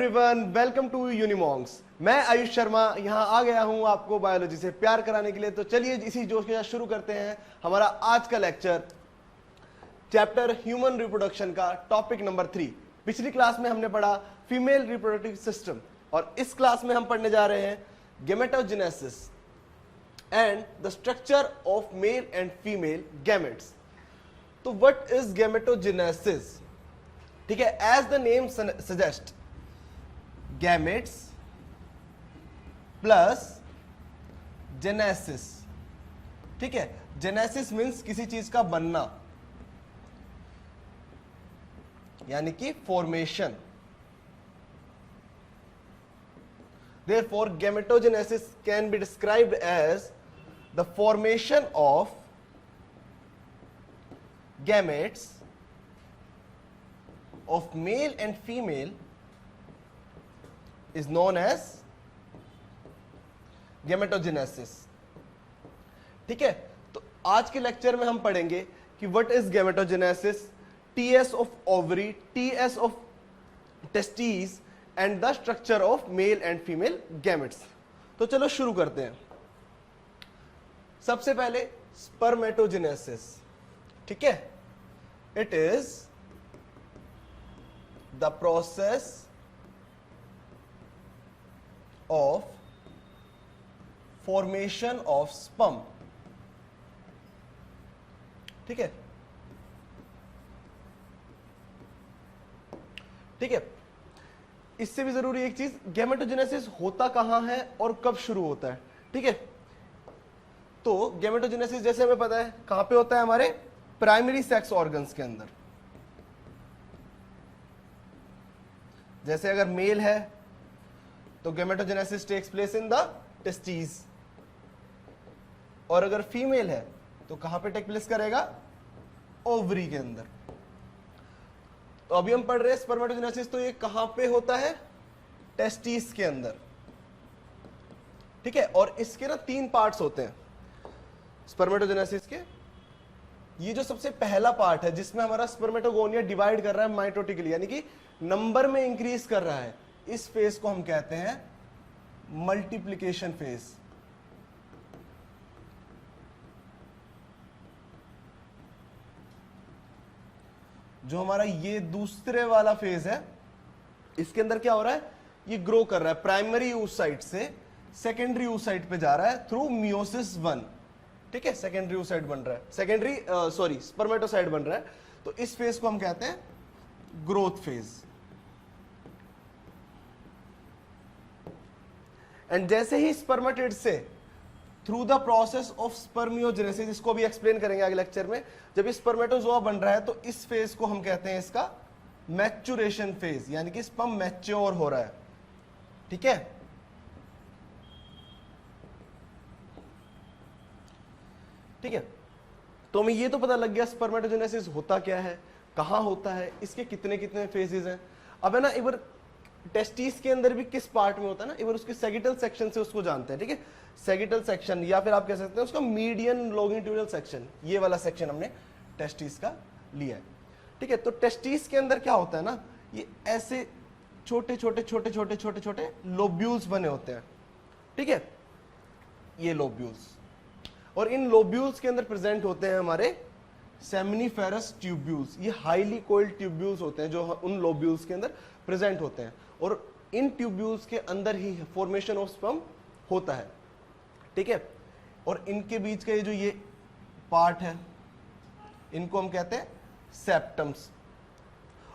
Everyone, welcome to यूनिमॉन्ग्स। मैं आयुष शर्मा यहाँ आ गया हूँ आपको बायोलॉजी से प्यार कराने के लिए। तो चलिए इसी जोश के साथ शुरू करते हैं हमारा आज का लेक्चर, चैप्टर ह्यूमन रिप्रोडक्शन का टॉपिक नंबर 3। पिछली क्लास में हमने पढ़ा फीमेल रिप्रोडक्टिव सिस्टम और इस क्लास में हम पढ़ने जा रहे हैं gametogenesis and the structure of male and female gametes. तो व्हाट इज गेमेटोजेनेसिस? ठीक है, as the name suggest, gametes plus genesis. ठीक है, जेनेसिस मीन्स किसी चीज का बनना, यानी कि formation. Therefore, gametogenesis can be described as the formation of gametes of male and female is known as gametogenesis। ठीक है, तो आज के लेक्चर में हम पढ़ेंगे कि what is gametogenesis, TS of ovary, TS of testis and the structure of male and female gametes. तो चलो शुरू करते हैं। सबसे पहले स्पर्मेटोजेनेसिस। ठीक है, it is the process of formation of sperm. ठीक है, ठीक है। इससे भी जरूरी एक चीज, गैमेटोजेनेसिस होता कहां है और कब शुरू होता है। ठीक है, तो गैमेटोजेनेसिस जैसे हमें पता है कहां पे होता है, हमारे प्राइमरी सेक्स ऑर्गन्स के अंदर। जैसे अगर मेल है तो gametogenesis takes place in the testis, और अगर फीमेल है तो कहां पे टेक प्लेस करेगा, ओवरी के अंदर। तो अभी हम पढ़ रहे हैं स्पर्मेटोजेनेसिस, तो ये कहां पे होता है, टेस्टिस के अंदर। ठीक है, और इसके ना 3 पार्ट्स होते हैं स्पर्मेटोजेनेसिस के। ये जो सबसे पहला पार्ट है जिसमें हमारा स्पर्मेटोगोनिया डिवाइड कर रहा है माइटोटिकली, यानी कि नंबर में इंक्रीज कर रहा है, इस फेज को हम कहते हैं मल्टीप्लिकेशन फेज। जो हमारा ये दूसरे वाला फेज है, इसके अंदर क्या हो रहा है, ये ग्रो कर रहा है प्राइमरी oocyte से सेकेंडरी oocyte पे जा रहा है थ्रू मियोसिस 1। ठीक है, सेकेंडरी oocyte बन रहा है, सेकेंडरी स्पर्मेटोसाइट बन रहा है। तो इस फेज को हम कहते हैं ग्रोथ फेज। एंड जैसे ही स्पर्मेटिड से through the process of spermiogenesis, इसको भी एक्सप्लेन करेंगे अगले लेक्चर में, जब स्पर्मेटोजोआ बन रहा है तो इस फेज को हम कहते हैं इसका मैच्योरेशन फेज, यानी कि स्पर्म मैच्योर हो रहा है। ठीक है, ठीक है। तो हमें ये तो पता लग गया स्पर्मेटोजेनेसिस होता क्या है, कहां होता है, इसके कितने कितने फेजेस हैं। अब है ना, एक बार टेस्टिस के अंदर भी किस पार्ट में होता है ना, एक बार उसके सेगिटल सेक्शन से उसको जानते हैं। ठीक है, सेगिटल सेक्शन, या फिर आप कह सकते हैं उसका मीडियन लॉन्गिट्यूडल सेक्शन, ये वाला सेक्शन हमने टेस्टिस का लिया है। ठीक है, तो टेस्टिस के अंदर क्या होता है ना, ये ऐसे छोटे छोटे छोटे छोटे छोटे छोटे लोब्यूल्स बने होते हैं। ठीक है, ये लोब्यूल्स, और इन लोब्यूल्स के अंदर प्रेजेंट होते हैं हमारे सेमिनिफेरस ट्यूब्यूल्स। ये हाईली कोइल्ड ट्यूब्यूल्स होते हैं जो उन लोब्यूल्स के अंदर प्रेजेंट होते हैं, और इन ट्यूब्यूल्स के अंदर ही फॉर्मेशन ऑफ स्पर्म होता है। ठीक है, और इनके बीच का ये जो ये पार्ट है, इनको हम कहते हैं सेप्टम्स।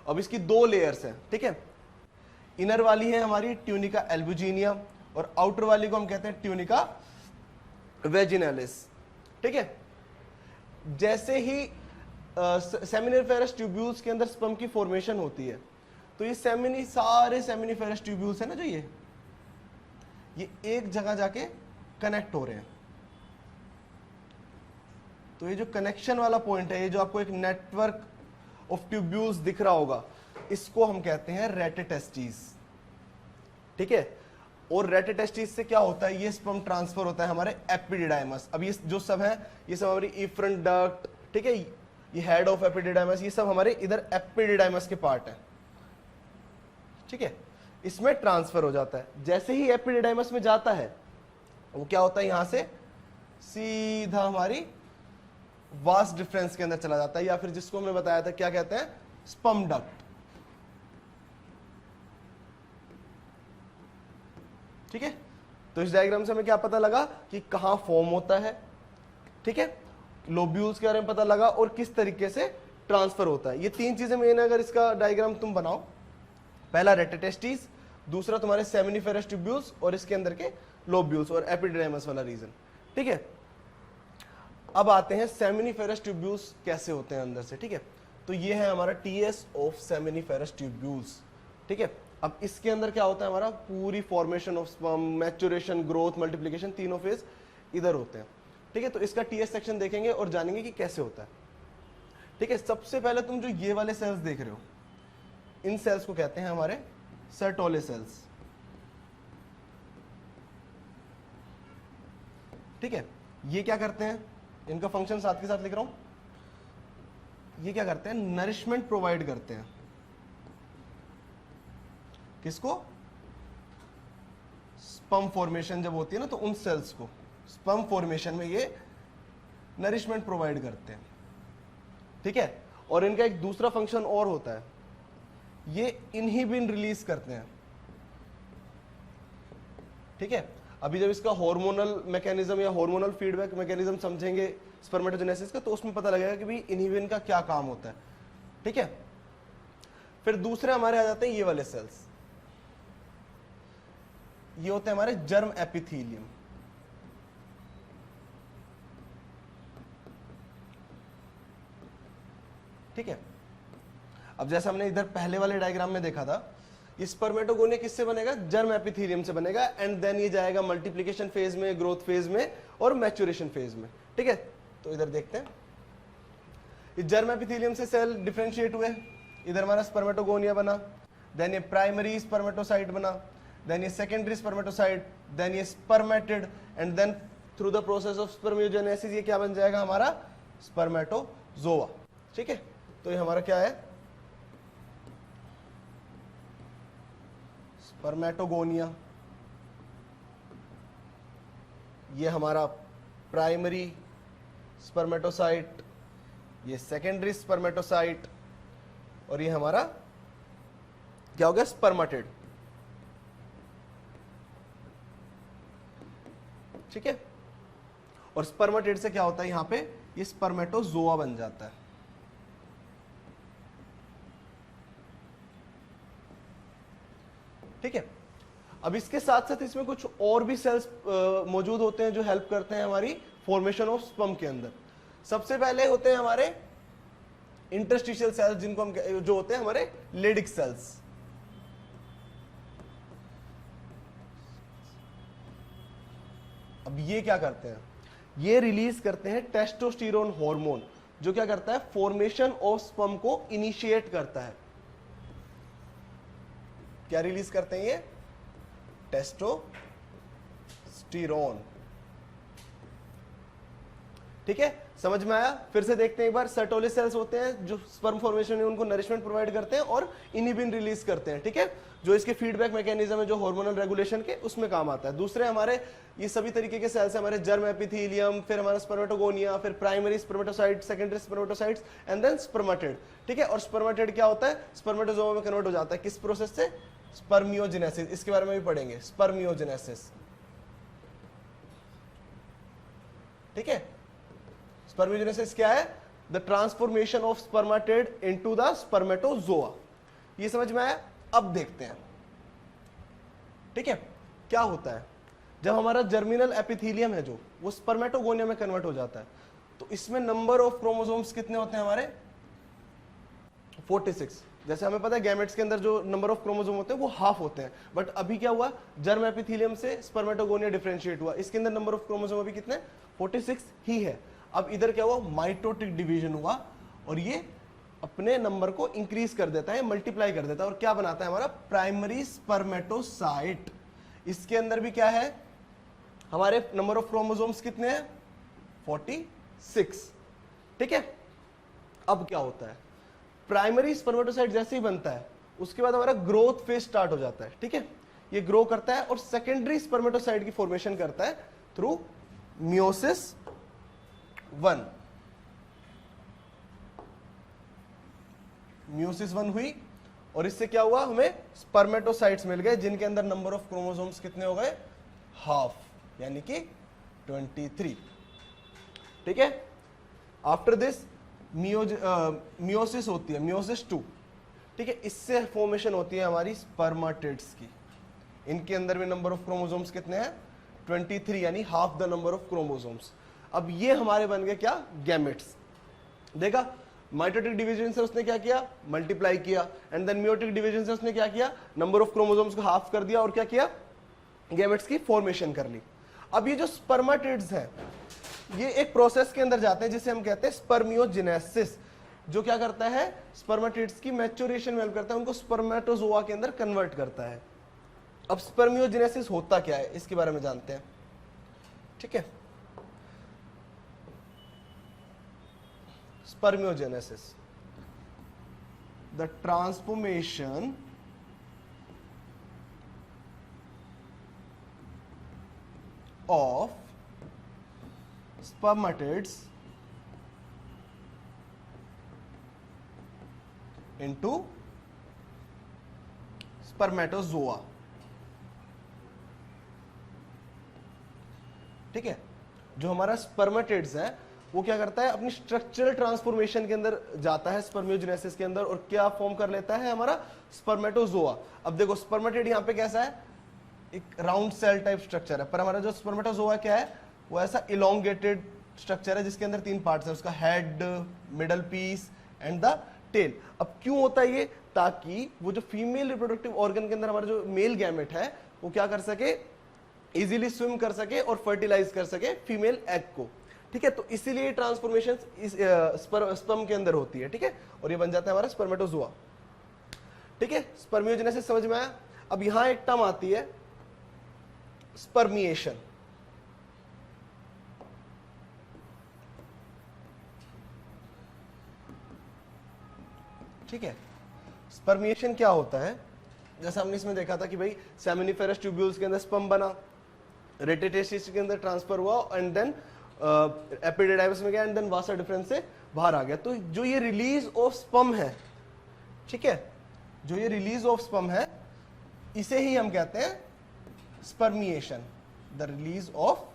अब इसकी 2 लेयर्स हैं। ठीक है, इनर वाली है हमारी ट्यूनिका एल्बुजिनिया, और आउटर वाली को हम कहते हैं ट्यूनिका वेजिनालिस। ठीक है, जैसे ही सेमिनिफेरस ट्यूब्यूल्स के अंदर स्पर्म की फॉर्मेशन होती है, तो ये सारे सेमिनिफेरस ट्यूब्यूल्स है ना, जो ये एक जगह जाके कनेक्ट हो रहे हैं। तो ये जो कनेक्शन वाला पॉइंट है, ये जो आपको एक नेटवर्क ऑफ ट्यूब्यूल्स दिख रहा होगा, इसको हम कहते हैं रेटिटेस्टिस। ठीक है, और रेटिटेस्टिस से क्या होता है, ये स्पर्म ट्रांसफर होता है हमारे एपिडिडाइमस। अब ये जो सब है, ये सब हमारी इफ्रंट डक्ट, ठीक है, ये हेड ऑफ एपिडिडाइमस, ये सब हमारे इधर एपिडिडाइमस के पार्ट है। ठीक है, इसमें ट्रांसफर हो जाता है। जैसे ही एपिडिडाइमस में जाता है वो क्या होता है, यहां से सीधा हमारी वास डिफरेंस के अंदर चला जाता है, या फिर जिसको हमने बताया था क्या कहते हैं, स्पर्म डक्ट। ठीक है, तो इस डायग्राम से हमें क्या पता लगा कि कहां फॉर्म होता है, ठीक है, लोब्यूल्स के बारे में पता लगा और किस तरीके से ट्रांसफर होता है। ये तीन चीजें मेन, अगर इसका डायग्राम तुम बनाओ, पहला रेटेटेस्टिस, दूसरा तुम्हारे सेमिनिफेरस ट्यूब्यूल्स और इसके अंदर के लोब्यूल्स और एपिडिडाइमस वाला रीजन। ठीक है, अब आते हैं सेमिनिफेरस ट्यूब्यूल्स कैसे होते हैं अंदर से। ठीक है, तो ये है हमारा टीएस ऑफ सेमिनिफेरस ट्यूब्यूल्स। ठीक है, अब इसके अंदर क्या होता है, हमारा पूरी formation of sperm, maturation, growth, multiplication, तीनों फेज इधर होते हैं। ठीक है, तो इसका टीएस सेक्शन देखेंगे और जानेंगे कि कैसे होता है। ठीक है, सबसे पहले तुम जो ये वाले सेल्स देख रहे हो, इन सेल्स को कहते हैं हमारे सर्टोले सेल्स। ठीक है, ये क्या करते हैं, इनका फंक्शन साथ के साथ लिख रहा हूं। ये क्या करते हैं, नरिशमेंट प्रोवाइड करते हैं। किसको, स्पर्म फॉर्मेशन जब होती है ना, तो उन सेल्स को स्पर्म फॉर्मेशन में ये नरिशमेंट प्रोवाइड करते हैं। ठीक है, और इनका एक दूसरा फंक्शन और होता है, ये इनहिबिन रिलीज करते हैं। ठीक है, अभी जब इसका हार्मोनल मैकेनिज्म या हार्मोनल फीडबैक मैकेनिज्म समझेंगे स्पर्मेटोजेनेसिस का, तो उसमें पता लगेगा कि भाई इनहिबिन का क्या काम होता है। ठीक है, फिर दूसरे हमारे आ जाते हैं ये वाले सेल्स, ये होते हैं हमारे जर्म एपिथेलियम। ठीक है, अब जैसे हमने इधर पहले वाले डायग्राम में देखा था, स्पर्मेटोगोनिया किससे बनेगा, जर्म एपिथेलियम से बनेगा, एंड देन ये जाएगा मल्टीप्लिकेशन फेज में, ग्रोथ फेज में और मैच्योरेशन फेज में। ठीक है, तो इधर देखते हैं, इस जर्म एपिथेलियम से सेल डिफरेंशिएट हुए, इधर हमारा स्पर्मेटोगोनिया बना, देन ये प्राइमरी स्पर्मेटोसाइट बना, देन ये सेकेंडरी स्पर्मेटोसाइट, देन ये spermatid, and then through the process of spermiogenesis ये क्या बन जाएगा, हमारा स्पर्मेटोजोआ। ठीक है, तो ये हमारा क्या है, स्पर्मेटोगोनिया। ये हमारा प्राइमरी स्पर्मेटोसाइट, ये सेकेंडरी स्पर्मेटोसाइट, और ये हमारा क्या हो गया, स्पर्मेटिड। ठीक है, और स्पर्मेटिड से क्या होता है, यहां पे ये स्पर्मेटोजोआ बन जाता है। ठीक है, अब इसके साथ साथ इसमें कुछ और भी सेल्स मौजूद होते हैं जो हेल्प करते हैं हमारी फॉर्मेशन ऑफ स्पर्म के अंदर। सबसे पहले होते हैं हमारे इंटरस्टिशियल सेल्स, जिनको हम जो होते हैं हमारे लेडिक सेल्स। अब ये क्या करते हैं, ये रिलीज करते हैं टेस्टोस्टेरोन हार्मोन, जो क्या करता है, फॉर्मेशन ऑफ स्पर्म को इनिशिएट करता है। क्या रिलीज करते हैं ये, टेस्टोस्टेरोन। ठीक है, समझ में आया। फिर से देखते हैं एक बार, सर्टोले सेल्स होते हैं जो स्पर्म फॉर्मेशन में उनको नरिशमेंट प्रोवाइड करते हैं और इनहिबिन रिलीज करते हैं। ठीक है, जो इसके फीडबैक मैकेनिज्म है, जो हार्मोनल रेगुलेशन के, उसमें काम आता है। दूसरे हमारे ये सभी तरीके के सेल्स है, हमारे जर्म एपिथेलियम, फिर हमारा स्पर्मेटोगोनिया, फिर primary spermatocyte, secondary spermatocytes, and then spermatid. ठीक है, और स्पर्मेटिड क्या होता है, स्पर्मेटोजोआ में कन्वर्ट हो जाता है। किस प्रोसेस से, स्पर्मियोजेनेसिस। इसके बारे में भी पढ़ेंगे, स्पर्मियोजेनेसिस। ठीक है, स्पर्मियोजेनेसिस क्या है, the transformation of spermatid into the spermatozoa. ये समझ में आया। अब देखते हैं, ठीक है, क्या होता है जब हमारा जर्मिनल एपिथेलियम है जो, वो स्पर्मेटोगोनिया में कन्वर्ट हो जाता है, तो इसमें नंबर ऑफ क्रोमोसोम्स कितने होते हैं हमारे, 46। जैसे हमें पता है गैमेट्स के अंदर जो नंबर ऑफ क्रोमोसोम होते हैं वो हाफ होते हैं, बट अभी क्या हुआ, जर्म एपिथेलियम से स्पर्मेटोगोनिया डिफरेंशिएट हुआ, इसके अंदर नंबर ऑफ क्रोमोसोम अभी कितने, 46 ही है। अब इधर क्या हुआ, माइटोटिक डिवीजन हुआ और ये अपने नंबर को इंक्रीज कर देता है, मल्टीप्लाई कर देता है, और क्या बनाता है हमारा प्राइमरी स्पर्मेटोसाइट। इसके अंदर भी क्या है, हमारे नंबर ऑफ क्रोमोसोम्स कितने हैं, 46। ठीक है, अब क्या होता है, प्राइमरी स्पर्मेटोसाइट जैसे ही बनता है उसके बाद हमारा ग्रोथ फेज स्टार्ट हो जाता है, ठीक है। ये ग्रो करता है और सेकेंडरी स्पर्मेटोसाइट की फॉर्मेशन करता है थ्रू मियोसिस 1। मियोसिस 1 हुई और इससे क्या हुआ, हमें स्पर्मेटोसाइट्स मिल गए जिनके अंदर नंबर ऑफ क्रोमोसोम्स कितने हो गए, हाफ, यानी कि 23, ठीक है। आफ्टर दिस मियोसिस होती है, मियोसिस 2, ठीक है। इससे फॉर्मेशन होती है हमारी स्पर्मेटिड्स की। इनके अंदर भी नंबर ऑफ क्रोमोसोम्स कितने हैं, 23, यानी half the number of chromosomes. अब ये हमारे बन गए क्या, गैमेट्स। देखा, माइटोटिक डिवीजन से उसने क्या किया, मल्टीप्लाई किया, एंड देन मियोटिक डिवीजन से उसने क्या किया, नंबर ऑफ क्रोमोसोम्स को हाफ कर दिया और क्या किया, गैमेट्स की फॉर्मेशन कर ली। अब ये जो स्पर्मेटिड्स हैं, ये एक प्रोसेस के अंदर जाते हैं जिसे हम कहते हैं स्पर्मियोजेनेसिस, जो क्या करता है, स्पर्मेटिड्स की मैच्योरेशन में हेल्प करता है, उनको स्पर्मेटोजोआ के अंदर कन्वर्ट करता है। अब स्पर्मियोजेनेसिस होता क्या है, इसके बारे में जानते हैं, ठीक है। Spermiogenesis, the transformation of spermatids into spermatozoa, ठीक है। जो हमारा स्पर्मेटिड्स है वो क्या करता है, अपनी स्ट्रक्चरल ट्रांसफॉर्मेशन के अंदर जाता है स्पर्मियोजेनेसिस के अंदर, और क्या फॉर्म कर लेता है, हमारा स्पर्मेटोजोआ। अब देखो स्पर्मेटिड यहाँ पे कैसा है, एक राउंड सेल टाइप स्ट्रक्चर है, पर हमारा जो स्पर्मेटोजोआ क्या है, वो ऐसा इलोंगेटेड स्ट्रक्चर है जिसके अंदर 3 पार्ट्स है, उसका head, middle piece and the tail. अब क्यों होता है ये, ताकि वो जो फीमेल रिप्रोडक्टिव ऑर्गन के अंदर हमारा जो मेल गैमेट है वो क्या कर सके, इजीली स्विम कर सके और फर्टिलाइज कर सके फीमेल एग को, ठीक है। तो इसीलिए ट्रांसफॉर्मेशन इस स्पर्म के अंदर होती है, ठीक है, और ये बन जाता है हमारा स्पर्मेटोजोआ, ठीक है। स्पर्मियोजेनेसिस समझ में आया। अब यहां एक टर्म आती है स्पर्मिएशन, ठीक है। स्पर्मिएशन क्या होता है, जैसा हमने इसमें देखा था कि भाई सेमिनिफेरस ट्यूब्यूल्स के अंदर स्पर्म बना, रेटिटेसिस के अंदर ट्रांसफर हुआ एंड देन एपिडिडाइमस में गया एंड देन वासा डिफरेंस से बाहर आ गया। तो जो ये रिलीज ऑफ स्पर्म है, ठीक है, जो ये रिलीज ऑफ स्पर्म है, इसे ही हम कहते हैं spermiation, the release of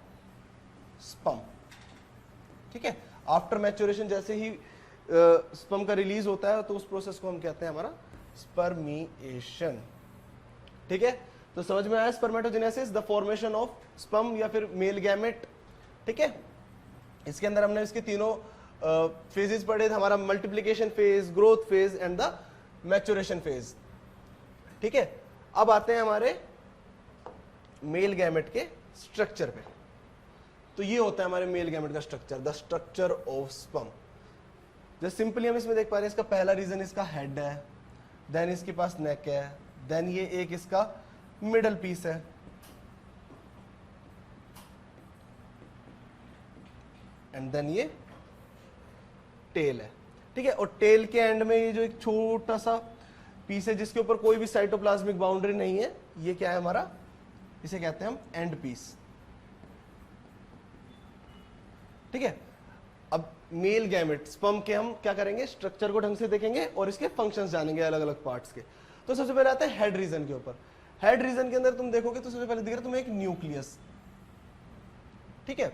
sperm, ठीक है। आफ्टर मैच्योरेशन जैसे ही स्पर्म का रिलीज होता है तो उस प्रोसेस को हम कहते हैं हमारा स्पर्मिएशन, ठीक है। तो समझ में आया spermatogenesis, the formation of sperm या फिर मेल गैमेट, ठीक है। इसके अंदर हमने इसके तीनों फेजेस पढ़े थे, हमारा multiplication phase, growth phase and the maturation phase, ठीक है। अब आते हैं हमारे मेल गैमेट के स्ट्रक्चर पे। तो ये होता है हमारे मेल गैमेट का structure, the structure of sperm. जैसे सिंपली हम इसमें देख पा रहे हैं, इसका पहला रीजन इसका हेड है, देन इसके पास नेक है, देन ये एक इसका मिडल पीस है, एंड देन ये टेल है, ठीक है। और टेल के एंड में ये जो एक छोटा सा पीस है जिसके ऊपर कोई भी साइटोप्लाज्मिक बाउंड्री नहीं है, ये क्या है हमारा, इसे कहते हैं हम एंड पीस, ठीक है। अब मेल गैमेट स्पर्म के हम क्या करेंगे, स्ट्रक्चर को ढंग से देखेंगे और इसके फंक्शंस जानेंगे अलग अलग पार्ट्स के। तो सबसे पहले आता है हेड रीजन के ऊपर। हेड रीजन के अंदर तुम देखोगे तो सबसे पहले दिख रहा है तुम्हें एक न्यूक्लियस, ठीक है,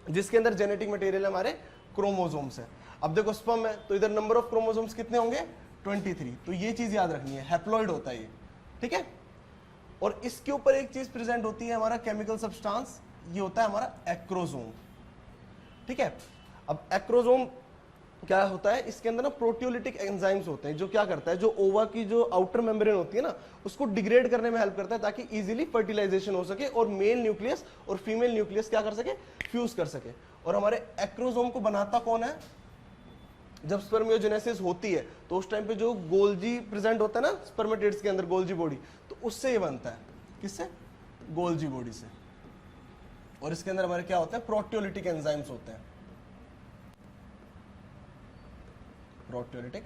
जिसके अंदर जेनेटिक मटेरियल हमारे क्रोमोसोम्स है। अब देखो स्पर्म है तो इधर नंबर ऑफ क्रोमोसोम्स कितने होंगे, 23। तो ये चीज याद रखनी है, हैप्लॉइड होता है ये, ठीक है। और इसके ऊपर एक चीज प्रेजेंट होती है हमारा केमिकल सब्सटेंस, ये होता है हमारा एक्रोसोम, ठीक है। अब एक्रोसोम क्या होता है, इसके अंदर ना प्रोटियोलिटिक एंजाइम्स होते हैं, जो क्या करता है, जो ओवा की जो आउटर मेम्ब्रेन होती है ना, उसको डिग्रेड करने में हेल्प करता है ताकि इजीली फर्टिलाइजेशन हो सके और मेल न्यूक्लियस और फीमेल न्यूक्लियस क्या कर सके, फ्यूज कर सके। और हमारे एक्रोसोम को बनाता कौन है, जब स्पर्मियोजेनेसिस होती है तो उस टाइम पे जो गोल्जी प्रेजेंट होता है ना स्पर्मेटिड्स के अंदर, गोल्जी बॉडी, तो उससे ये बनता है, किससे, गोल्जी बॉडी से। और इसके अंदर हमारे क्या होता है, प्रोटियोलिटिक एंजाइम्स होते हैं, प्रोटियोलिटिक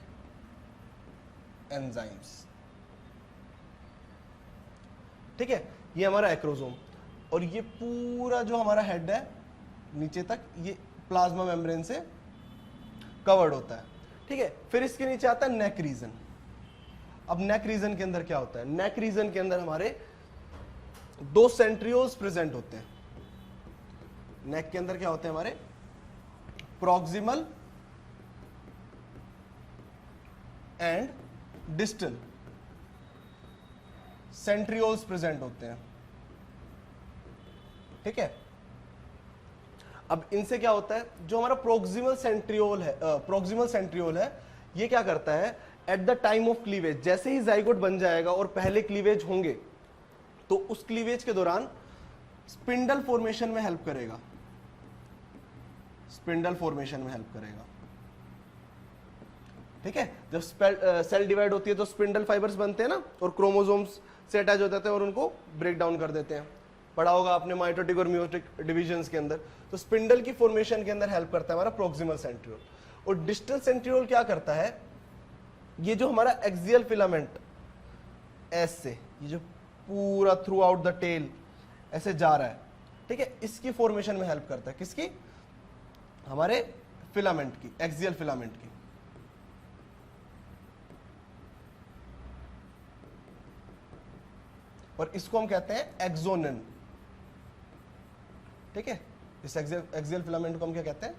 एंजाइम्स, ठीक है, ये हमारा एक्रोसोम, और ये पूरा जो हमारा हेड है नीचे तक ये प्लाज्मा मेम्ब्रेन से कवर्ड होता है। ठीक है, फिर इसके नीचे आता है नेक रीजन। अब नेक रीजन के अंदर क्या होता है? नेक रीजन के अंदर हमारे दो सेंट्रियोल्स प्रेजेंट होते हैं। नेक के अंदर क्या होते हैं हमारे? Proximal and distal centrioles present होते हैं। ठीक है, अब इनसे क्या होता है? जो हमारा प्रोक्सिमल सेंट्रियोल है ये क्या करता है? At the time of cleavage, जैसे ही जाइगोट बन जाएगा और पहले क्लीवेज होंगे तो उस क्लीवेज के दौरान स्पिंडल फॉर्मेशन में हेल्प करेगा। स्पिंडल फॉर्मेशन में हेल्प करेगा। ठीक है, जब सेल डिवाइड होती है तो स्पिंडल फाइबर्स बनते हैं ना, और क्रोमोसोम्स से अटैच हो जाते हैं और उनको ब्रेक डाउन कर देते हैं। पढ़ा होगा आपने माइटोटिक और मियोटिक डिविजन्स के अंदर। तो स्पिंडल की फॉर्मेशन के अंदर हेल्प करता है हमारा प्रोक्सिमल सेंट्रियोल। और डिस्टल सेंट्रियोल क्या करता है? ये जो हमारा एक्सियल फिलामेंट एस से ये जो पूरा थ्रू आउट द टेल ऐसे जा रहा है, ठीक है, इसकी फॉर्मेशन में हेल्प करता है। किसकी? हमारे फिलामेंट की, एक्सियल फिलामेंट की। और इसको हम कहते हैं एक्सोनिन। ठीक है, इस एक्सियल फिलामेंट को हम क्या कहते हैं?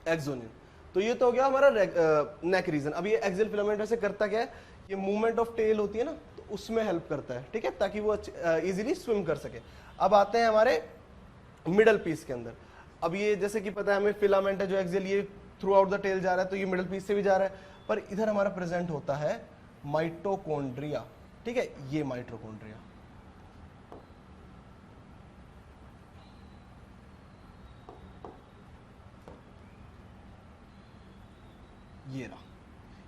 एक्सोनिन। तो ये तो हो गया हमारा नेक रीजन। अब ये एक्सियल फिलामेंट ऐसे करता क्या है? ये मूवमेंट ऑफ टेल होती है ना, तो उसमें हेल्प करता है। ठीक है, ताकि वो इजीली स्विम कर सके। अब आते हैं हमारे मिडल पीस के अंदर। अब ये जैसे कि पता है हमें, फिलामेंट है जो एक्सियल, ये थ्रू आउट द टेल जा रहा है, तो ये मिडल पीस से भी जा रहा है। पर इधर हमारा प्रेजेंट होता है माइटोकॉन्ड्रिया। ठीक है, ये माइटोकॉन्ड्रिया। ये रहा,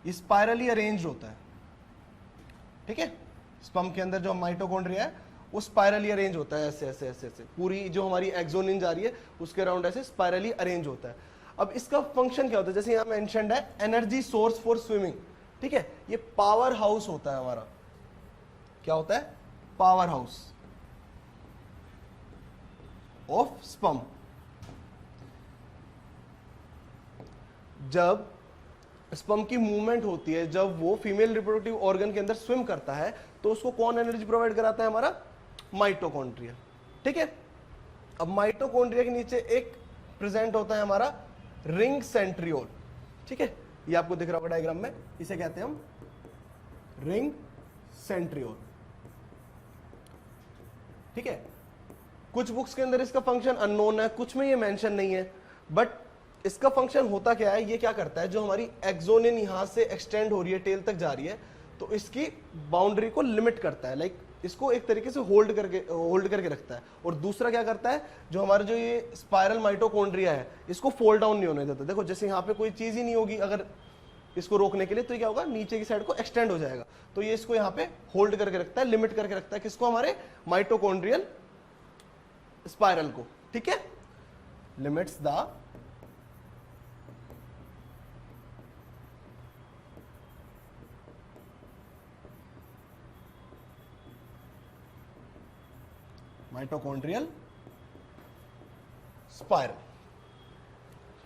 ये स्पाइरली अरेंज होता है। ठीक है, स्पर्म के अंदर जो माइटोकॉन्ड्रिया है वो स्पाइरली अरेंज होता है, ऐसे ऐसे ऐसे ऐसे। पूरी जो हमारी एक्सोनिन जा रही है उसके अराउंड ऐसे स्पाइरली अरेंज होता है। अब इसका फंक्शन क्या होता है? जैसे यहां मेंशन्ड है एनर्जी सोर्स फॉर स्विमिंग। ठीक है, ये पावर हाउस होता है हमारा। क्या होता है? Power house of sperm. जब स्पर्म की मूवमेंट होती है, जब वो फीमेल रिप्रोडक्टिव ऑर्गन के अंदर स्विम करता है, तो उसको कौन एनर्जी प्रोवाइड कराता है? हमारा माइटोकॉन्ड्रिया। ठीक है, अब माइटोकॉन्ड्रिया के नीचे एक प्रेजेंट होता है हमारा रिंग सेंट्रियोल। ठीक है, ये आपको दिख रहा होगा डायग्राम में, इसे कहते हैं हम रिंग सेंट्रियोल। ठीक है, कुछ बुक्स के अंदर इसका फंक्शन अननोन है, कुछ में ये मेंशन नहीं है, बट इसका फंक्शन होता क्या है? ये क्या करता है? जो हमारी एक्सोनिन यहां से एक्सटेंड हो रही है, टेल तक जा रही है, तो इसकी बाउंड्री को लिमिट करता है। लाइक इसको एक तरीके से होल्ड करके रखता है। और दूसरा क्या करता है? जो हमारा जो ये स्पाइरल माइटोकॉन्ड्रिया है, इसको फोल्ड डाउन नहीं होने देता। देखो, जैसे यहाँ पे कोई चीज ही नहीं होगी अगर इसको रोकने के लिए, तो ये क्या होगा? नीचे की साइड को एक्सटेंड हो जाएगा। तो ये इसको यहाँ पे होल्ड करके रखता है, लिमिट करके रखता है। किसको? हमारे माइटोकॉन्ड्रियल स्पाइरल को। ठीक है, लिमिट्स द माइटोकॉन्ड्रियल स्पाइरल।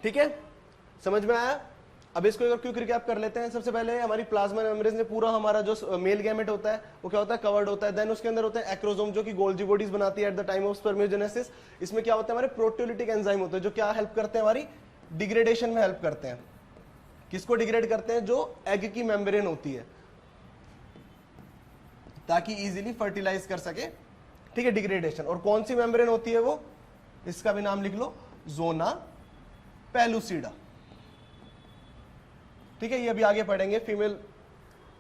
ठीक है, समझ में आया? अब इसको एक क्विक रिकैप कर लेते हैं। सबसे पहले हमारी प्लाज्मा मेम्ब्रेन से पूरा हमारा जो मेल गैमेट होता है वो क्या होता है? कवर्ड होता है। देन उसके अंदर होता है एक्रोसोम, जो कि गोल्जी बॉडीज बनाती है at the time of spermiogenesis. इसमें क्या होता है? हमारे प्रोटियोलिटिक एंजाइम होते हैं जो क्या हेल्प करते हैं? हमारी डिग्रेडेशन में हेल्प करते हैं। किसको डिग्रेड करते हैं? जो एग की मेम्ब्रेन होती है, ताकि इजीली फर्टिलाइज कर सके। ठीक है, डिग्रेडेशन। और कौन सी मेम्ब्रेन होती है वो? इसका भी नाम लिख लो, जोना पेलुसिडा। ठीक है, ये अभी आगे पढ़ेंगे फीमेल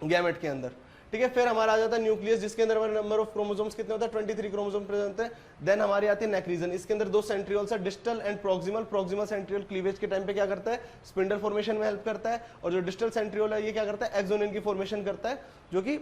गैमेट के अंदर। ठीक है, फिर हमारा आ जाता है न्यूक्लियस, जिसके अंदर हमारे नंबर ऑफ क्रोमोसोम्स कितने होते हैं? 23 क्रोमोसोम प्रेजेंट होते हैं। देन हमारी आती है नेक रीजन। इसके अंदर दो सेंट्रियोल्स है, distal end proximal. Proximal centriole cleavage के टाइम पे क्या करता है? स्पिंडल फॉर्मेशन में हेल्प करता है। और जो डिस्टल सेंट्रियोल है ये क्या करता है? एक्सोनिन की फॉर्मेशन करता है, जो कि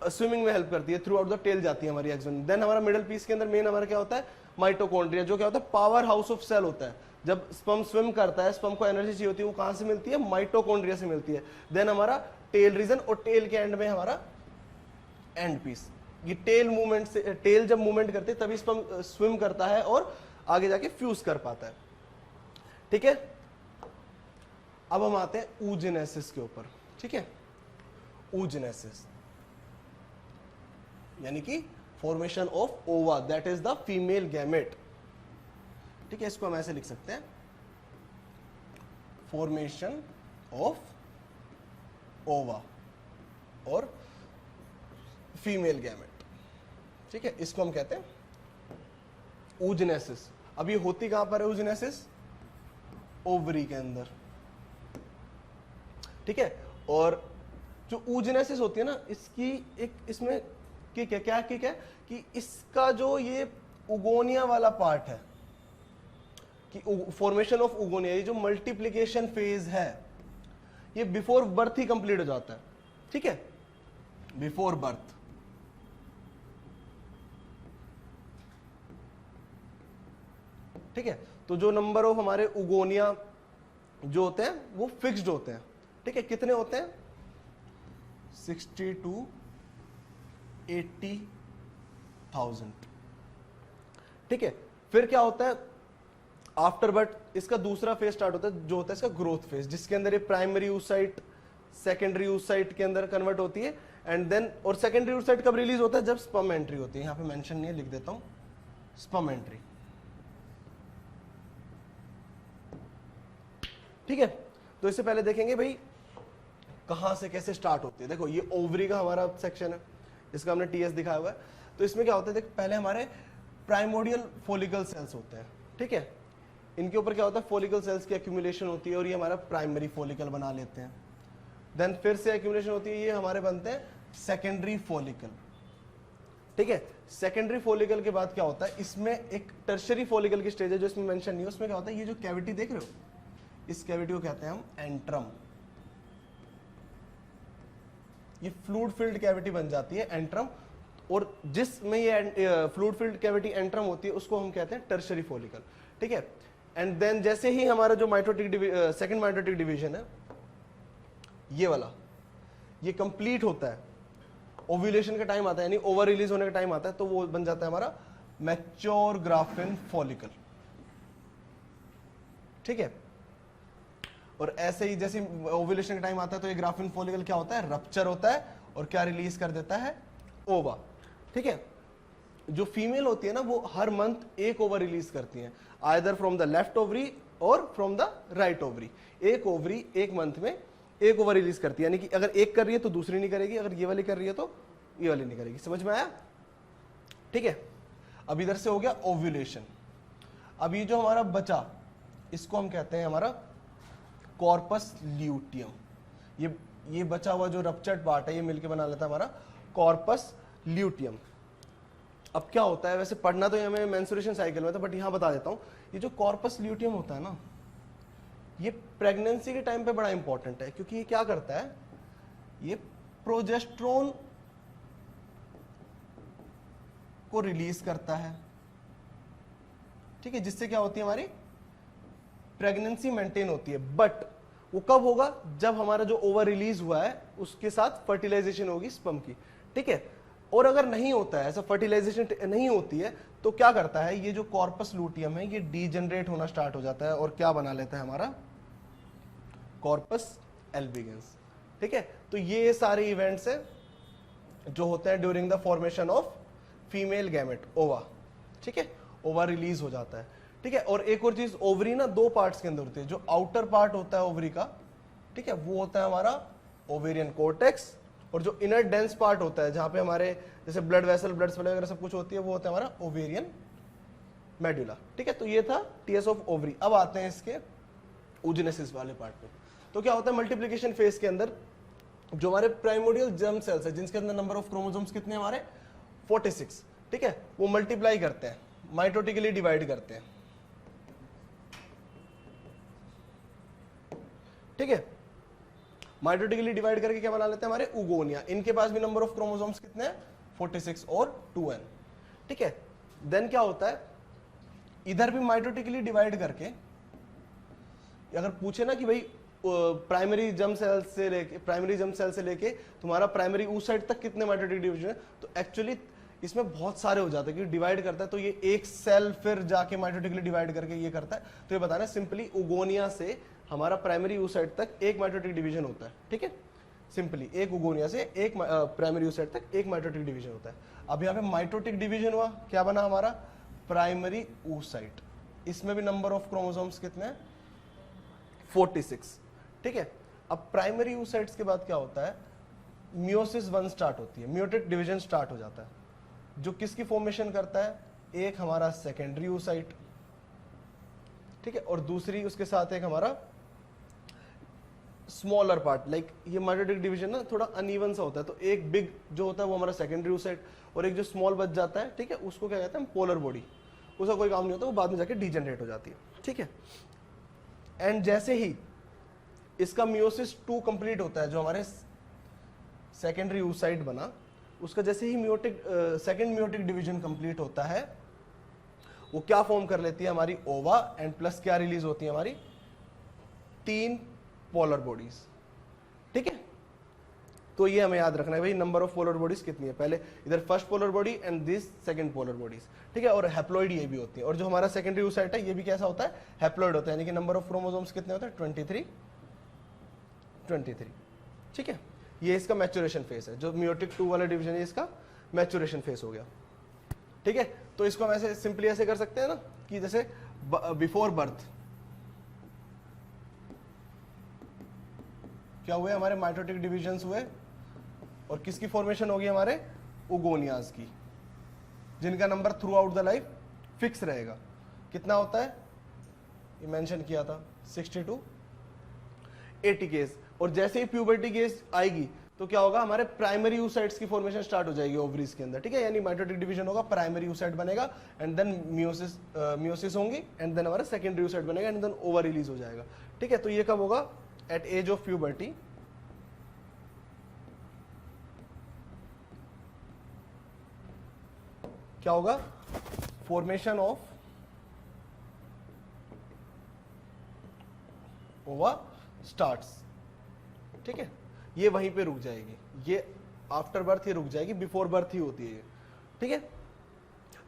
स्विमिंग में हेल्प करती है। थ्रू आउट द टेल जाती है हमारी एक्सोनिन। देन हमारा मिडल पीस के अंदर मेन हमारा क्या होता है? माइटोकॉन्ड्रिया, जो क्या होता है? पावर हाउस ऑफ सेल होता है। जब स्पर्म स्विम करता है, स्पर्म को एनर्जी चाहिए होती है, वो कहां से मिलती है? माइटोकॉन्ड्रिया से मिलती है। देन हमारा टेल रीजन, और टेल के एंड में हमारा एंड पीस, ये टेल मूवमेंट से, टेल जब मूवमेंट करते है तभी स्पर्म स्विम करता है और आगे जाके फ्यूज कर पाता है। ठीक है, अब हम आते हैं oogenesis के ऊपर। ठीक है, oogenesis यानी कि फॉर्मेशन ऑफ ओवा, that is the female gamete. ठीक है, इसको हम ऐसे लिख सकते हैं, फॉर्मेशन ऑफ ओवा और फीमेल गैमेट। ठीक है, इसको हम कहते हैं oogenesis। अब ये होती कहां पर है oogenesis? ओवरी के अंदर। ठीक है, और जो oogenesis होती है ना, इसकी एक इसमें किक है। क्या किक है? कि इसका जो ये उगोनिया वाला पार्ट है, कि फॉर्मेशन ऑफ उगोनिया, ये जो मल्टीप्लिकेशन फेज है, ये बिफोर बर्थ ही कंप्लीट हो जाता है। ठीक है, बिफोर बर्थ। ठीक है, तो जो नंबर ऑफ हमारे उगोनिया जो होते हैं वो फिक्स्ड होते हैं। ठीक है, कितने होते हैं? 60 to 80,000। ठीक है, फिर क्या होता है? आफ्टर बर्थ इसका दूसरा फेज स्टार्ट होता है, जो होता है इसका ग्रोथ फेज, जिसके अंदर ये प्राइमरी oocyte सेकेंडरी oocyte के अंदर कन्वर्ट होती है, एंड देन, और सेकेंडरी oocyte कब रिलीज होता है? जब स्पर्म एंट्री होती है। यहां पे मेंशन नहीं है, लिख देता हूं, स्पर्म एंट्री। ठीक है, तो इससे पहले देखेंगे भाई कहां से कैसे स्टार्ट होती है। देखो, ये ओवरी का हमारा सेक्शन है, इसका हमने टीएस दिखाया हुआ है। तो इसमें क्या होता है? देख, पहले हमारे प्राइमोडियल फॉलिकल सेल्स होते हैं। ठीक है, इनके ऊपर क्या होता है? फॉलिकल सेल्स की एक्यूमुलेशन होती है और ये हमारा प्राइमरी फॉलिकल बना लेते हैं। देन फिर से एक्यूमुलेशन होती है, ये हमारे बनते हैं सेकेंडरी फॉलिकल। ठीक है, सेकेंडरी फॉलिकल के बाद क्या होता है? इसमें एक टर्शरी फॉलिकल की स्टेज है जो इसमें मेंशन नहीं है। उसमें क्या होता है? ये जो कैविटी देख रहे हो, इस कैविटी को कहते हैं हम एंट्रम। ये फ्लूइड फिल्ड कैविटी बन जाती है, एंट्रम, और जिसमें ये फ्लूइड फिल्ड कैविटी एंट्रम होती है उसको हम कहते हैं टर्शरी फॉलिकल। ठीक है, एंड देन जैसे ही हमारा जो माइटोटिक सेकंड माइटोटिक डिवीजन है, ये वाला, ये कंप्लीट होता है, ओव्यूलेशन का टाइम आता है, यानी ओवर रिलीज होने का टाइम आता है, तो वो बन जाता है हमारा मैच्योर ग्राफिन फॉलिकल। ठीक है, और ऐसे ही जैसे ओव्यूलेशन का टाइम आता है तो ये ग्राफिन फॉलिकल क्या होता है? रप्चर होता है और क्या रिलीज कर देता है? ओवा। ठीक है, जो फीमेल होती है ना, वो हर मंथ एक ओवर रिलीज करती है, either from the left ovary और फ्रॉम द राइट ओवरी। एक ओवरी एक मंथ में एक ओवर रिलीज करती है, यानी कि अगर एक कर रही है तो दूसरी नहीं करेगी, अगर ये वाली कर रही है तो ये वाली नहीं करेगी। समझ में आया? ठीक है, अब इधर से हो गया ओव्यूलेशन। अब ये जो हमारा बचा, इसको हम कहते हैं हमारा कॉर्पस ल्यूटियम। ये बचा हुआ जो रप्चर्ड पार्ट है, ये मिलके बना लेता है हमारा कॉर्पस ल्यूटियम। अब क्या होता है? वैसे पढ़ना तो हमें मेंस्ट्रुएशन साइकिल में था, बट यहां बता देता हूं, ये जो कॉर्पस ल्यूटियम होता है ना, ये प्रेगनेंसी के टाइम पे बड़ा इंपॉर्टेंट है, क्योंकि ये क्या करता है? ये प्रोजेस्टेरोन को रिलीज करता है। ठीक है, जिससे क्या होती है? हमारी प्रेगनेंसी मेंटेन होती है। बट वो कब होगा? जब हमारा जो ओवर रिलीज हुआ है उसके साथ फर्टिलाइजेशन होगी स्पर्म की। ठीक है, और अगर नहीं होता है, ऐसा फर्टिलाइजेशन नहीं होती है, तो क्या करता है? ये जो कॉर्पस लूटियम है, ये डीजनरेट होना स्टार्ट हो जाता है और क्या बना लेता है? हमारा कॉर्पस एल्बिगेंस। ठीक है, तो ये सारे इवेंट्स है जो होते हैं during the formation of female gamete, ओवा। ठीक है, ओवा रिलीज हो जाता है। ठीक है, और एक और चीज, ओवरी ना दो पार्ट्स के अंदर होती है। जो आउटर पार्ट होता है ओवरी का, ठीक है, वो होता है हमारा ओवेरियन कॉर्टेक्स, और जो इनर डेंस पार्ट होता है जहां पे हमारे जैसे ब्लड वेसल, ब्लड सप्लाई वगैरह सब कुछ होती है, वो होता है हमारा ओवेरियन मेडुला। ठीक है, तो ये था टीएस ऑफ ओवरी। अब आते हैं इसके oogenesis वाले पार्ट पे। तो क्या होता है? मल्टीप्लिकेशन फेज के अंदर जो हमारे प्राइमोडियल जर्म सेल्स है, जिनके अंदर नंबर ऑफ क्रोमोसोम्स कितने हमारे? 46। ठीक है, वो मल्टीप्लाई करते हैं, माइटोटिकली डिवाइड करते हैं। ठीक है, माइटोटिकली डिवाइड करके क्या बना लेते हैं? हमारे उगोनिया। इनके पास भी नंबर ऑफ क्रोमोसोम्स कितने हैं? 46 और 2n। ठीक है, देन क्या होता है? इधर भी माइटोटिकली डिवाइड करके, अगर पूछे ना कि भाई प्राइमरी जर्म सेल से लेके तुम्हारा प्राइमरी oocyte तक कितने माइटोटिक डिवीजन है, तो एक्चुअली इसमें बहुत सारे हो जाते हैं क्योंकि डिवाइड करता है तो ये एक सेल फिर जाके माइटोटिकली डिवाइड करके ये करता है। तो ये बताना सिंपली उगोनिया से हमारा प्राइमरी oocyte तक एक माइटोटिक डिवीजन होता है, ठीक है। सिंपली एक उगोनिया से एक प्राइमरी oocyte तक एक माइटोटिक डिवीजन होता है। अब यहाँ पे माइटोटिक डिवीजन हुआ, क्या बना हमारा प्राइमरी oocyte। इसमें भी नंबर ऑफ क्रोमोसोम्स कितने हैं 46, ठीक है। अब प्राइमरी oocytes के बाद क्या होता है, मियोसिस 1 स्टार्ट होती है, मियोटिक डिवीजन स्टार्ट हो जाता है जो किसकी फॉर्मेशन करता है, एक हमारा सेकेंडरी oocyte, ठीक है, और दूसरी उसके साथ एक हमारा स्मॉलर पार्ट। लाइक ये माइटोटिक डिवीजन ना थोड़ा अनइवन सा होता है, तो एक बिग जो होता है वो हमारा सेकेंडरी oocyte और एक जो स्मॉल बच जाता है, ठीक है, उसको क्या कहते हैं पोलर बॉडी। उसका कोई काम नहीं होता, वो बाद में जाके डीजनरेट हो जाती है, ठीक है। एंड जैसे ही इसका मियोसिस 2 कंप्लीट होता है, जो हमारे सेकेंडरी oocyte बना, उसका जैसे ही meiotic second meiotic division complete होता है, वो क्या फॉर्म कर लेती है हमारी ओवा, एंड प्लस क्या रिलीज होती है हमारी 3 पोलर बॉडीज, ठीक है। तो ये हमें याद रखना है भाई नंबर ऑफ पोलर बॉडीज कितनी है, पहले इधर first polar body and this second polar bodies, ठीक है। और हैप्लॉइड ये भी होती है, और जो हमारा सेकेंडरी oocyte है ये भी कैसा होता है हैप्लॉइड होता है, यानी कि नंबर ऑफ क्रोमोसोम्स कितने होते हैं 23, ठीक है। ये इसका मैच्योरेशन फेस है, जो मियोटिक 2 वाला डिवीजन है इसका मैच्योरेशन फेस हो गया, ठीक है। तो इसको हम ऐसे सिंपली ऐसे कर सकते हैं ना कि जैसे बिफोर बर्थ क्या हुए हमारे माइटोटिक डिवीजन्स हुए, और किसकी फॉर्मेशन होगी हमारे उगोनियाज की, जिनका number through out the life fix रहेगा। कितना होता है ये मेंशन किया था 62 80 केस। और जैसे ही प्यूबर्टी केस आएगी तो क्या होगा हमारे प्राइमरी oocytes की फॉर्मेशन स्टार्ट हो जाएगी ओवरीज के अंदर, ठीक है। यानी माइटोटिक डिवीजन होगा, प्राइमरी oocyte बनेगा एंड देन मियोसिस होंगी एंड देन हमारा सेकेंडरी oocyte बनेगा एंड देन ओवर रिलीज हो जाएगा, ठीक है। तो ये कब होगा एट एज ऑफ प्यूबर्टी, क्या होगा फॉर्मेशन ऑफ ओवा स्टार्ट्स, ठीक है। ये वहीं पे रुक जाएगी, ये आफ्टर बर्थ ही रुक जाएगी, बिफोर बर्थ ही होती है, ठीक है।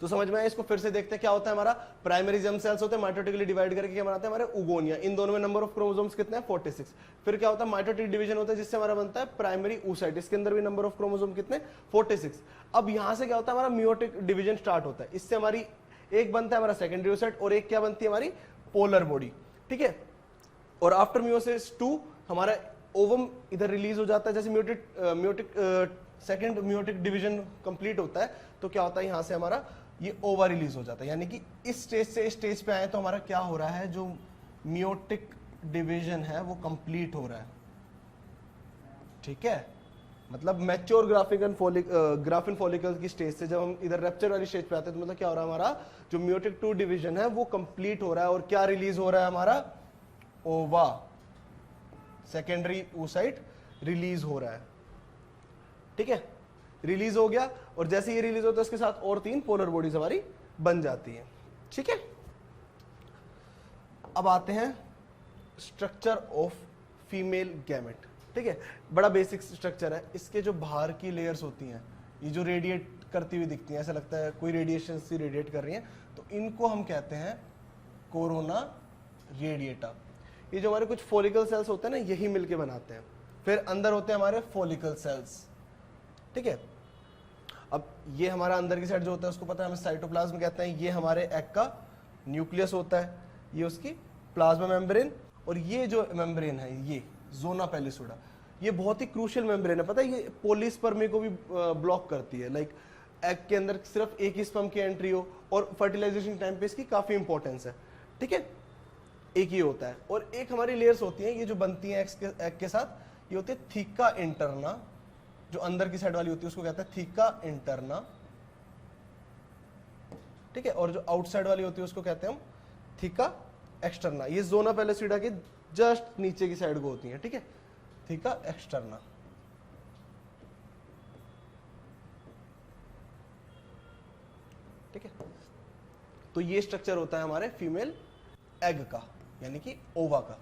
तो समझ में आया, इसको फिर से देखते हैं क्या होता है हमारा प्राइमरी जर्म सेल्स होते हैं, माइटोटिकली डिवाइड करके क्या बनाते हैं हमारे उगोनिया। इन दोनों में नंबर ऑफ क्रोमोसोम्स कितने हैं 46। फिर क्या होता है माइटोटिक डिवीजन होता है जिससे हमारा बनता है प्राइमरी oocyte, इसके अंदर भी नंबर ऑफ क्रोमोसोम कितने 46। अब यहां से क्या होता है हमारा मियोटिक डिवीजन स्टार्ट होता है, इससे हमारी एक बनता है हमारा सेकेंडरी oocyte और एक क्या बनती है हमारी पोलर बॉडी, ठीक है। और आफ्टर मियोसिस 2 हमारा ओवम इधर रिलीज हो जाता है, जैसे meiotic second meiotic division complete होता है तो क्या होता है यहां से हमारा ये ओवर रिलीज हो जाता है। यानी कि इस स्टेज से इस स्टेज पे आए तो हमारा क्या हो रहा है, जो मियोटिक डिवीजन है वो कंप्लीट हो रहा है, ठीक है। मतलब मैच्योर ग्राफिन फॉलिकल की स्टेज से जब हम इधर रप्चर वाली स्टेज पे आते हैं तो मतलब क्या हो रहा है हमारा जो मियोटिक 2 डिवीजन है वो कंप्लीट हो रहा है, और क्या रिलीज हो रहा है हमारा ओवा, सेकेंडरी oocyte रिलीज हो रहा है, ठीक है। रिलीज हो गया, और जैसे ये रिलीज होता है उसके साथ और 3 पोलर बॉडीज हमारी बन जाती हैं, ठीक है। अब आते हैं स्ट्रक्चर ऑफ फीमेल गैमेट, ठीक है। बड़ा बेसिक स्ट्रक्चर है, इसके जो बाहर की लेयर्स होती हैं ये जो रेडिएट करती हुई दिखती हैं, ऐसा लगता है कोई रेडिएशन से रेडिएट कर रही हैं, तो इनको हम कहते हैं कोरोना रेडिएटा। ये जो हमारे कुछ फॉलिकल सेल्स होते हैं ना यही मिलके बनाते हैं। फिर अंदर होते हैं हमारे फॉलिकल सेल्स, ठीक है। अब ये हमारा अंदर की साइड जो होता है उसको पता है हमें साइटोप्लाज्म कहते हैं। ये हमारे एग का न्यूक्लियस होता है, ये उसकी प्लाज्मा मेम्ब्रेन, और ये जो मेम्ब्रेन है ये जोना पेलिसुडा, ये बहुत ही क्रूशियल मेम्ब्रेन है। पता है ये पॉलीस्पर्मी को भी ब्लॉक करती है। लाइक एग के अंदर सिर्फ एक ही स्पर्म की एंट्री हो और फर्टिलाइजेशन टाइम पे इसकी काफी इंपॉर्टेंस है, ठीक है। एक ही होता है। और एक हमारी लेयर्स होती हैं ये जो बनती हैं एग के साथ, ये होती है थीका इंटरना, जो अंदर की साइड वाली होती है उसको कहते हैं थीका इंटरना, ठीक है। और जो आउटसाइड वाली होती है उसको कहते हैं हम थीका एक्सटर्ना। ये जोना पेलिसुडा के जस्ट नीचे की साइड को होती है, ठीक है, थीका एक्सटर्ना, ठीक है। तो ये स्ट्रक्चर होता है हमारे फीमेल एग का, यानी कि ओवा का,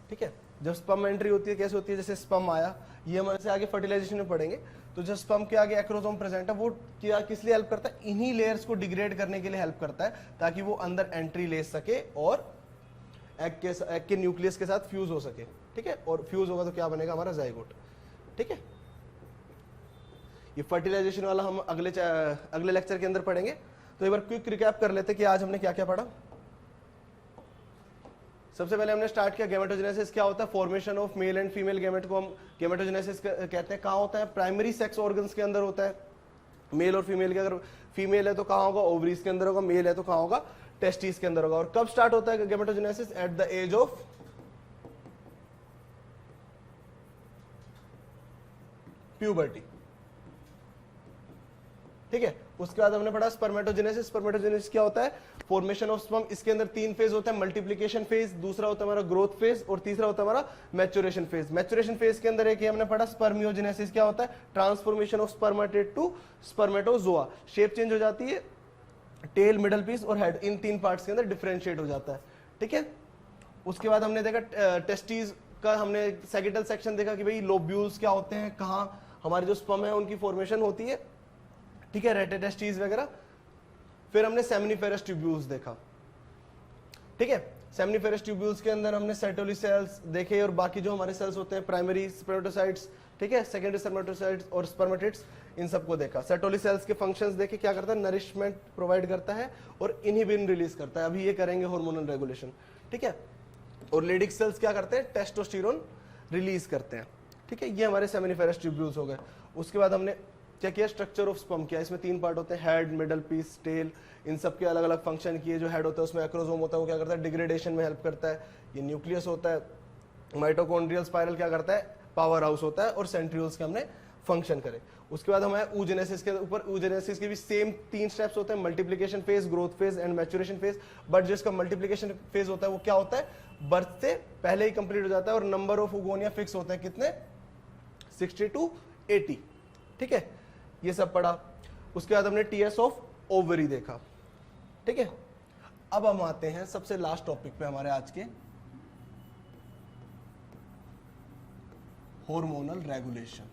ठीक है। जब स्पर्म एंट्री होती है कैसे होती है, जैसे स्पर्म आया, ये हमारे से आगे फर्टिलाइजेशन में पढ़ेंगे, तो तो जो स्पर्म के आगे एक्रोसोम प्रेजेंट है वो क्या किस लिए हेल्प करता है, इन्हीं लेयर्स को डिग्रेड करने के लिए हेल्प करता है, ताकि वो अंदर एंट्री ले सके और एग के न्यूक्लियस के साथ फ्यूज हो सके, ठीक है, और फ्यूज होगा तो क्या बनेगा हमारा जाइगोट, ठीक है। ये फर्टिलाइजेशन वाला हम अगले लेक्चर के अंदर पढ़ेंगे। तो एक बार क्विक रिकैप कर लेते कि आज हमने क्या क्या पढ़ा। सबसे पहले हमने स्टार्ट किया गैमेटोजेनेसिस क्या होता है, formation of male and female gamete को हम गैमेटोजेनेसिस कहते हैं। कहाँ होता है, प्राइमरी सेक्स ऑर्गन्स के अंदर होता है, मेल और फीमेल के। अगर फीमेल है तो कहाँ होगा, ओवरीज के अंदर होगा, मेल है तो कहाँ होगा, टेस्टिस के अंदर होगा। और कब स्टार्ट होता है gametogenesis, at the age of puberty, ठीक है। उसके बाद हमने पढ़ा स्पर्मेटोजेनेसिस। स्पर्मेटोजेनेसिस क्या होता है, फॉर्मेशन ऑफ स्पर्म। इसके अंदर 3 फेज होता है, मल्टीप्लिकेशन फेज, दूसरा होता है हमारा ग्रोथ फेज, और तीसरा होता है हमारा मैच्योरेशन फेज। मैच्योरेशन फेज के अंदर एक हमने पढ़ा स्पर्मियोजेनेसिस क्या होता है, transformation of spermatid to spermatozoa. Shape change हो जाती है, टेल, मिडल पीस और हेड, इन 3 पार्ट्स के अंदर डिफरेंशिएट हो जाता है, ठीक है। उसके बाद हमने देखा टेस्टिस का, हमने सैगिटल सेक्शन देखा कि भाई लोब्यूल्स क्या होते हैं, कहाँ हमारे जो स्पर्म है उनकी फॉर्मेशन होती है, ठीक है, रेटेटेस्टीज वगैरह। फिर हमने सेमिनिफेरस ट्यूब्यूल्स देखा, ठीक है। सेमिनिफेरस ट्यूब्यूल्स के अंदर हमने सेटोली सेल्स देखे, और बाकी जो हमारे सेल्स होते हैं प्राइमरी स्पर्मेटोसाइट्स, ठीक है, सेकेंडरी स्पर्मेटोसाइट्स और स्पर्मेटिड्स, इन सबको देखा। सेटोली सेल्स के फंक्शंस देखे, क्या करता है, नरिशमेंट प्रोवाइड करता है और इनहिबिन रिलीज करता है। अभी ये करेंगे हार्मोनल रेगुलेशन, ठीक है। और लेडिक सेल्स क्या करते हैं, टेस्टोस्टेरोन रिलीज करते हैं, ठीक है। ये हमारे सेमिनिफेरस ट्यूब्यूल्स हो गए। उसके बाद हमने क्या किया, स्ट्रक्चर ऑफ स्पर्म किया। इसमें 3 पार्ट होते हैं, हेड, मिडल पीस, टेल, इन सब के अलग अलग फंक्शन किए। जो हेड होता है उसमें एक्रोसोम होता है, वो क्या करता है, डिग्रेडेशन में हेल्प करता है। ये न्यूक्लियस होता है, माइटोकॉन्ड्रियल स्पाइरल क्या करता है, पावर हाउस होता है, और सेंट्रियोल्स के हमने फंक्शन करे। उसके बाद हमें oogenesis के ऊपर, oogenesis के भी सेम 3 स्टेप्स होते हैं, multiplication phase, growth phase and maturation phase. But जिसका मल्टीप्लिकेशन फेज होता है वो क्या होता है, बर्थ से पहले ही कंप्लीट हो जाता है, और नंबर ऑफ ओगोनिया फिक्स होते हैं, कितने, 60 to 80, ठीक है। ये सब पढ़ा। उसके बाद हमने टीएस ऑफ ओवरी देखा, ठीक है। अब हम आते हैं सबसे लास्ट टॉपिक पे हमारे आज के, hormonal regulation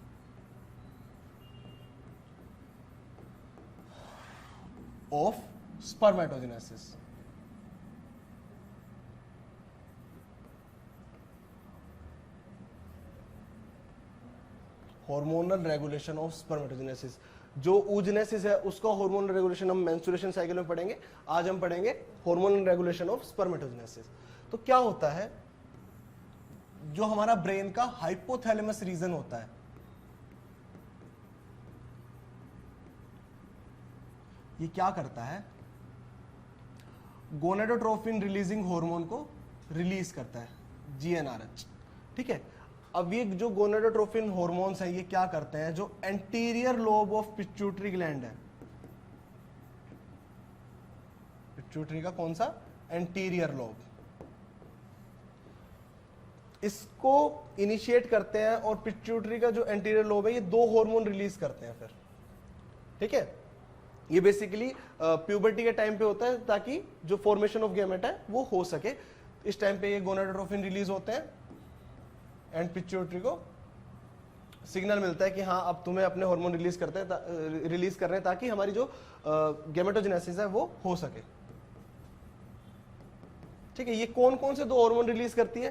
of spermatogenesis. Hormonal regulation of spermatogenesis. जो oogenesis है उसका हार्मोनल रेगुलेशन हम मेंस्ट्रुएशन साइकिल में पढ़ेंगे। आज हम पढ़ेंगे हार्मोनल रेगुलेशन ऑफ स्पर्मेटोजेनेसिस। तो क्या होता है, जो हमारा ब्रेन का हाइपोथैलेमस रीजन होता है, ये क्या करता है, गोनेडोट्रोपिन रिलीजिंग हार्मोन को रिलीज करता है, GnRH, ठीक है। अब ये जो गोनेडोट्रोपिन हार्मोन्स हैं ये क्या करते हैं, जो anterior lobe of pituitary gland है, पिट्यूटरी का कौन सा, एंटीरियर लोब, इसको इनिशिएट करते हैं। और पिट्यूटरी का जो एंटीरियर लोब है ये 2 हार्मोन रिलीज करते हैं फिर, ठीक है। ये बेसिकली प्यूबर्टी के टाइम पे होता है, ताकि जो फॉर्मेशन ऑफ गैमेट है वो हो सके। इस टाइम पे ये गोनेडोट्रोपिन रिलीज होते हैं, एंड पिट्यूटरी को सिग्नल मिलता है कि हाँ अब तुम्हें अपने हार्मोन रिलीज कर रहे हैं, ताकि हमारी जो गैमेटोजेनेसिस है वो हो सके, ठीक है। ये कौन कौन से 2 हार्मोन रिलीज करती है,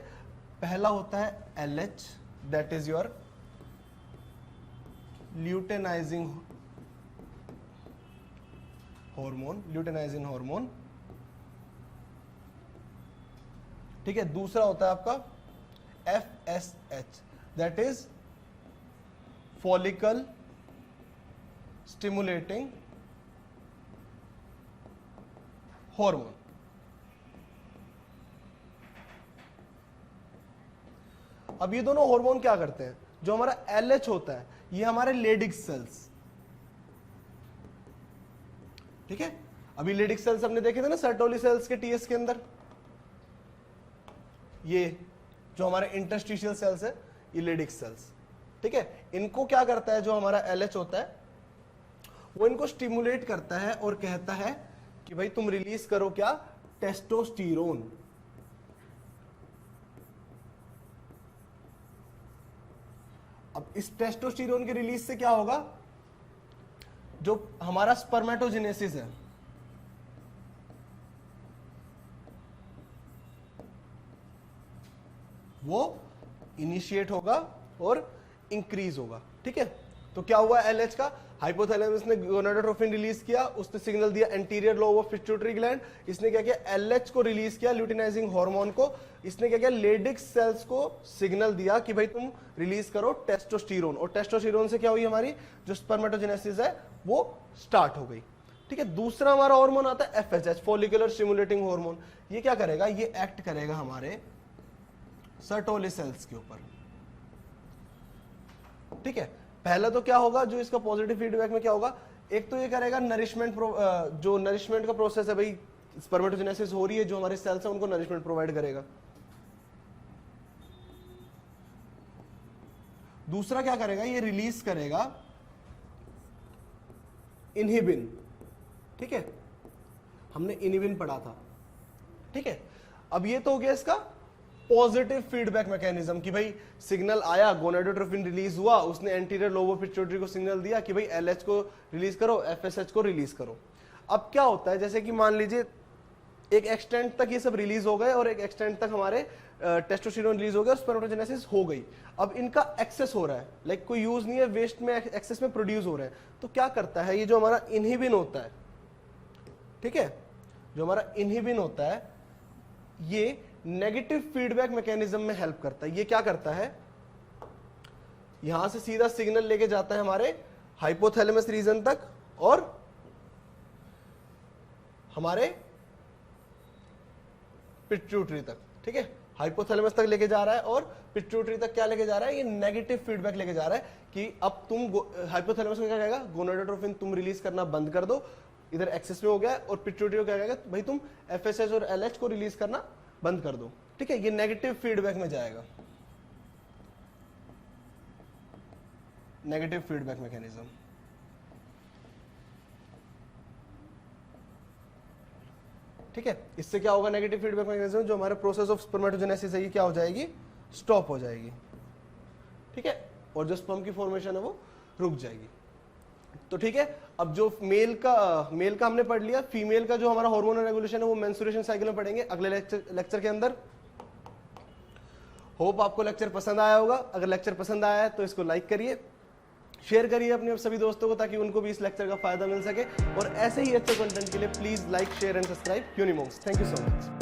पहला होता है LH, that is your luteinising hormone, ठीक है। दूसरा होता है आपका FSH, that is follicle stimulating hormone. अब ये दोनों हार्मोन क्या करते हैं, जो हमारा LH होता है ये हमारे लेडिक सेल्स, ठीक है। अभी लेडिक सेल्स हमने देखे थे ना सर्टोली सेल्स के टीएस के अंदर, ये जो हमारे इंटरस्टिशियल सेल्स है ये लेडिक सेल्स, ठीक है। इनको क्या करता है, जो हमारा LH होता है वो इनको स्टिमुलेट करता है और कहता है कि भाई तुम रिलीज करो क्या, टेस्टोस्टेरोन। अब इस टेस्टोस्टेरोन के रिलीज से क्या होगा, जो हमारा स्पर्मेटोजेनेसिस है वो इनिशिएट होगा और इंक्रीज होगा। ठीक है, तो क्या हुआ एलएच का, हाइपोथैलेमस ने गोनाडोट्रोफिन रिलीज किया, उसने सिग्नल दिया anterior lobe of pituitary gland, इसने क्या किया एलएच को रिलीज किया, ल्यूटिनाइजिंग हार्मोन को, इसने क्या किया लेडिक सेल्स को सिग्नल दिया कि भाई तुम रिलीज करो टेस्टोस्टेरोन, और टेस्टोस्टेरोन से क्या हुई हमारी जो स्पर्मेटोजेनेसिस है वो स्टार्ट हो गई। ठीक है, दूसरा हमारा हार्मोन आता है एफएसएच, फॉलिकुलर स्टिमुलेटिंग हार्मोन। ये क्या करेगा, ये एक्ट करेगा हमारे सर्टोली सेल्स के ऊपर। ठीक है, पहला तो क्या होगा, जो इसका पॉजिटिव फीडबैक में क्या होगा, एक तो ये करेगा नरिशमेंट, जो नरिशमेंट का प्रोसेस है भाई, स्पर्मेटोजेनेसिस हो रही है, जो हमारे सेल्स हैं उनको नरिशमेंट प्रोवाइड करेगा। दूसरा क्या करेगा, ये रिलीज करेगा इनहिबिन। ठीक है, हमने इनहिबिन पढ़ा था। ठीक है, अब ये तो हो गया इसका पॉजिटिव फीडबैक मैकेनिज्म कि भाई सिग्नल आया, गोनाडोट्रोफिन रिलीज हुआ, उसने एंटीरियर लोब ऑफ पिट्यूटरी को सिग्नल दिया कि भाई एलएच को रिलीज करो, एफएसएच को रिलीज करो। अब क्या होता है, जैसे कि मान लीजिए एक एक्सटेंट तक ये सब रिलीज हो गए और एक एक्सटेंट तक हमारे टेस्टोस्टेरोन रिलीज हो गया, स्पर्मेटोजेनेसिस हो गई। अब इनका एक्सेस हो रहा है, लाइक कोई यूज नहीं है, वेस्ट में एक्सेस में प्रोड्यूस हो रहे हैं। तो क्या करता है, ये जो हमारा इनहिबिन होता है, ठीक है, जो हमारा इनहिबिन होता है ये नेगेटिव फीडबैक मैकेनिज्म में हेल्प करता है। ये क्या करता है, यहां से सीधा सिग्नल लेके जाता है हमारे हाइपोथैलेमस रीजन तक और हमारे पिट्यूटरी तक। ठीक है, हाइपोथैलेमस तक लेके जा रहा है और पिट्यूटरी तक क्या लेके जा रहा है, ये नेगेटिव फीडबैक लेके जा रहा है कि अब तुम हाइपोथैलेमस में क्या कहेगा, गोनाडोट्रोफिन तुम रिलीज करना बंद कर दो, इधर एक्सेस में हो गया, और पिट्यूटरी को क्या कहेगा, भाई तुम एफएसएच और एलएच को रिलीज करना बंद कर दो। ठीक है, ये नेगेटिव फीडबैक में जाएगा, नेगेटिव फीडबैक मैकेनिज्म। ठीक है, इससे क्या होगा, नेगेटिव फीडबैक मैकेनिज्म, जो हमारे प्रोसेस ऑफ स्पर्मेटोजेनेसिस है ये क्या हो जाएगी, स्टॉप हो जाएगी। ठीक है, और जो स्पर्म की फॉर्मेशन है वो रुक जाएगी। तो ठीक है, अब जो मेल का हमने पढ़ लिया, फीमेल का जो हमारा हार्मोनल रेगुलेशन है वो मेंस्ट्रुएशन साइकिल में पढ़ेंगे अगले लेक्चर के अंदर। होप आपको लेक्चर पसंद आया होगा। अगर लेक्चर पसंद आया है तो इसको लाइक करिए, शेयर करिए अपने सभी दोस्तों को, ताकि उनको भी इस लेक्चर का फायदा मिल सके। और ऐसे ही अच्छे कंटेंट के लिए please like, share and subscribe यूनिमॉन्क्स। Thank you so much.